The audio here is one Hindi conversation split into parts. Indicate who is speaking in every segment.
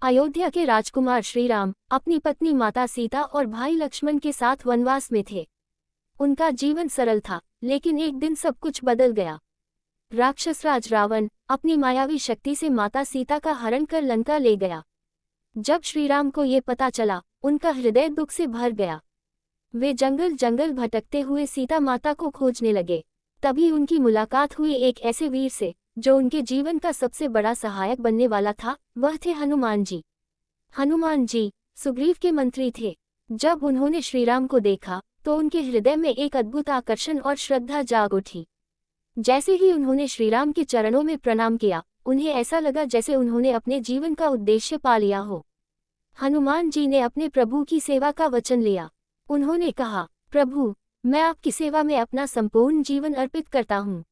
Speaker 1: अयोध्या के राजकुमार श्री राम अपनी पत्नी माता सीता और भाई लक्ष्मण के साथ वनवास में थे। उनका जीवन सरल था, लेकिन एक दिन सब कुछ बदल गया। राक्षसराज रावण अपनी मायावी शक्ति से माता सीता का हरण कर लंका ले गया। जब श्री राम को ये पता चला, उनका हृदय दुख से भर गया। वे जंगल जंगल भटकते हुए सीता माता को खोजने लगे। तभी उनकी मुलाकात हुई एक ऐसे वीर से जो उनके जीवन का सबसे बड़ा सहायक बनने वाला था। वह थे हनुमान जी। हनुमान जी सुग्रीव के मंत्री थे। जब उन्होंने श्रीराम को देखा तो उनके हृदय में एक अद्भुत आकर्षण और श्रद्धा जाग उठी। जैसे ही उन्होंने श्रीराम के चरणों में प्रणाम किया, उन्हें ऐसा लगा जैसे उन्होंने अपने जीवन का उद्देश्य पा लिया हो। हनुमान जी ने अपने प्रभु की सेवा का वचन लिया। उन्होंने कहा, प्रभु, मैं आपकी सेवा में अपना संपूर्ण जीवन अर्पित करता हूँ।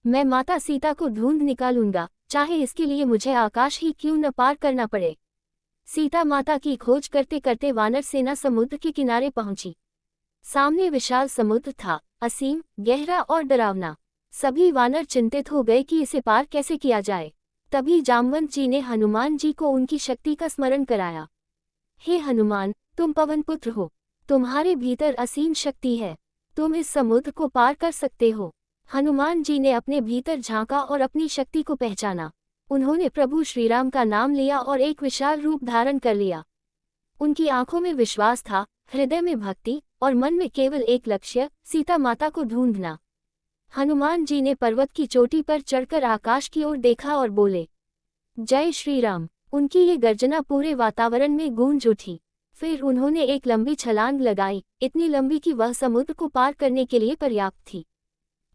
Speaker 1: मैं माता सीता को ढूंढ निकालूंगा, चाहे इसके लिए मुझे आकाश ही क्यों न पार करना पड़े। सीता माता की खोज करते करते वानर सेना समुद्र के किनारे पहुंची। सामने विशाल समुद्र था, असीम, गहरा और डरावना। सभी वानर चिंतित हो गए कि इसे पार कैसे किया जाए। तभी जामवंत जी ने हनुमान जी को उनकी शक्ति का स्मरण कराया। हे हनुमान, तुम पवन पुत्र हो, तुम्हारे भीतर असीम शक्ति है, तुम इस समुद्र को पार कर सकते हो। हनुमान जी ने अपने भीतर झांका और अपनी शक्ति को पहचाना। उन्होंने प्रभु श्रीराम का नाम लिया और एक विशाल रूप धारण कर लिया। उनकी आंखों में विश्वास था, हृदय में भक्ति और मन में केवल एक लक्ष्य, सीता माता को ढूंढना। हनुमान जी ने पर्वत की चोटी पर चढ़कर आकाश की ओर देखा और बोले, जय श्री राम। उनकी ये गर्जना पूरे वातावरण में गूंज उठी। फिर उन्होंने एक लंबी छलांग लगाई, इतनी लंबी कि वह समुद्र को पार करने के लिए पर्याप्त थी।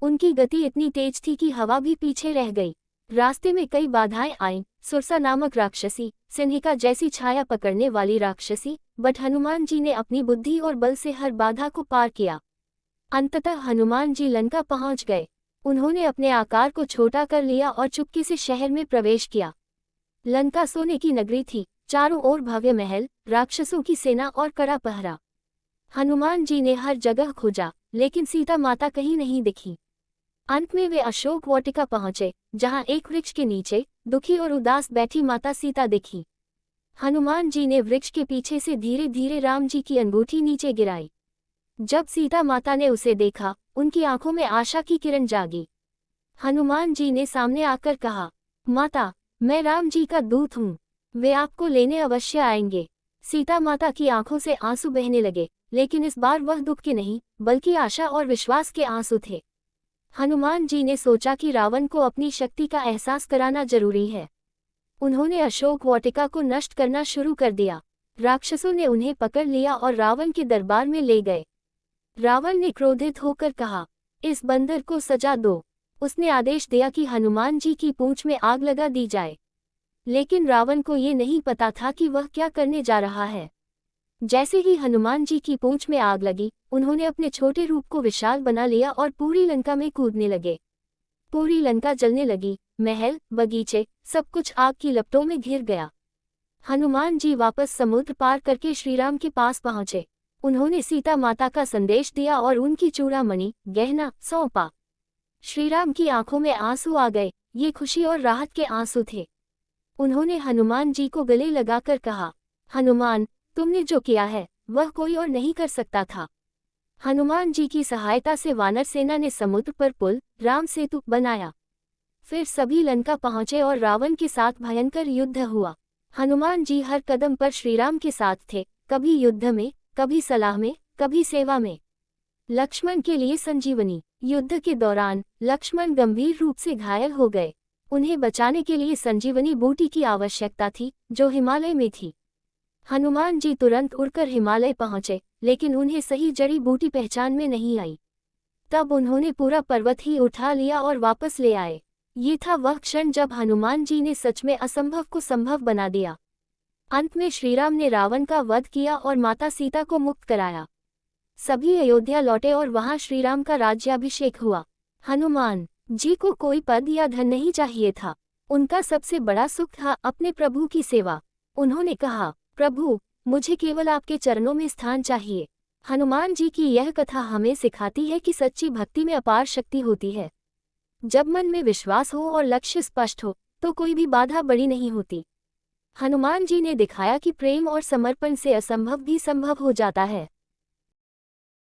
Speaker 1: उनकी गति इतनी तेज थी कि हवा भी पीछे रह गई। रास्ते में कई बाधाएं आईं, सुरसा नामक राक्षसी, सिंहिका जैसी छाया पकड़ने वाली राक्षसी, बट हनुमान जी ने अपनी बुद्धि और बल से हर बाधा को पार किया। अंततः हनुमान जी लंका पहुंच गए। उन्होंने अपने आकार को छोटा कर लिया और चुपके से शहर में प्रवेश किया। लंका सोने की नगरी थी, चारों ओर भव्य महल, राक्षसों की सेना और कड़ा पहरा। हनुमान जी ने हर जगह खोजा, लेकिन सीता माता कहीं नहीं दिखी। अंत में वे अशोक वाटिका पहुंचे, जहां एक वृक्ष के नीचे दुखी और उदास बैठी माता सीता दिखी। हनुमान जी ने वृक्ष के पीछे से धीरे धीरे राम जी की अंगूठी नीचे गिराई। जब सीता माता ने उसे देखा, उनकी आंखों में आशा की किरण जागी। हनुमान जी ने सामने आकर कहा, माता, मैं राम जी का दूत हूँ, वे आपको लेने अवश्य आएंगे। सीता माता की आंखों से आंसू बहने लगे, लेकिन इस बार वह दुख के नहीं, बल्कि आशा और विश्वास के आंसू थे। हनुमान जी ने सोचा कि रावण को अपनी शक्ति का एहसास कराना जरूरी है। उन्होंने अशोक वाटिका को नष्ट करना शुरू कर दिया। राक्षसों ने उन्हें पकड़ लिया और रावण के दरबार में ले गए। रावण ने क्रोधित होकर कहा, इस बंदर को सजा दो। उसने आदेश दिया कि हनुमान जी की पूंछ में आग लगा दी जाए। लेकिन रावण को ये नहीं पता था कि वह क्या करने जा रहा है। जैसे ही हनुमान जी की पूंछ में आग लगी, उन्होंने अपने छोटे रूप को विशाल बना लिया और पूरी लंका में कूदने लगे। पूरी लंका जलने लगी, महल, बगीचे, सब कुछ आग की लपटों में घिर गया। हनुमान जी वापस समुद्र पार करके श्रीराम के पास पहुंचे। उन्होंने सीता माता का संदेश दिया और उनकी चूड़ामणि, गहना सौंपा। श्रीराम की आंखों में आंसू आ गए, ये खुशी और राहत के आंसू थे। उन्होंने हनुमान जी को गले लगाकर कहा, हनुमान, तुमने जो किया है वह कोई और नहीं कर सकता था। हनुमान जी की सहायता से वानर सेना ने समुद्र पर पुल, राम सेतु बनाया। फिर सभी लंका पहुंचे और रावण के साथ भयंकर युद्ध हुआ। हनुमान जी हर कदम पर श्रीराम के साथ थे, कभी युद्ध में, कभी सलाह में, कभी सेवा में। लक्ष्मण के लिए संजीवनी। युद्ध के दौरान लक्ष्मण गंभीर रूप से घायल हो गए। उन्हें बचाने के लिए संजीवनी बूटी की आवश्यकता थी, जो हिमालय में थी। हनुमान जी तुरंत उड़कर हिमालय पहुंचे, लेकिन उन्हें सही जड़ी बूटी पहचान में नहीं आई। तब उन्होंने पूरा पर्वत ही उठा लिया और वापस ले आए। ये था वह क्षण जब हनुमान जी ने सच में असंभव को संभव बना दिया। अंत में श्रीराम ने रावण का वध किया और माता सीता को मुक्त कराया। सभी अयोध्या लौटे और वहां श्रीराम का राज्याभिषेक हुआ। हनुमान जी को कोई पद या धन नहीं चाहिए था। उनका सबसे बड़ा सुख था अपने प्रभु की सेवा। उन्होंने कहा, प्रभु, मुझे केवल आपके चरणों में स्थान चाहिए। हनुमान जी की यह कथा हमें सिखाती है कि सच्ची भक्ति में अपार शक्ति होती है। जब मन में विश्वास हो और लक्ष्य स्पष्ट हो, तो कोई भी बाधा बड़ी नहीं होती। हनुमान जी ने दिखाया कि प्रेम और समर्पण से असंभव भी संभव हो जाता है।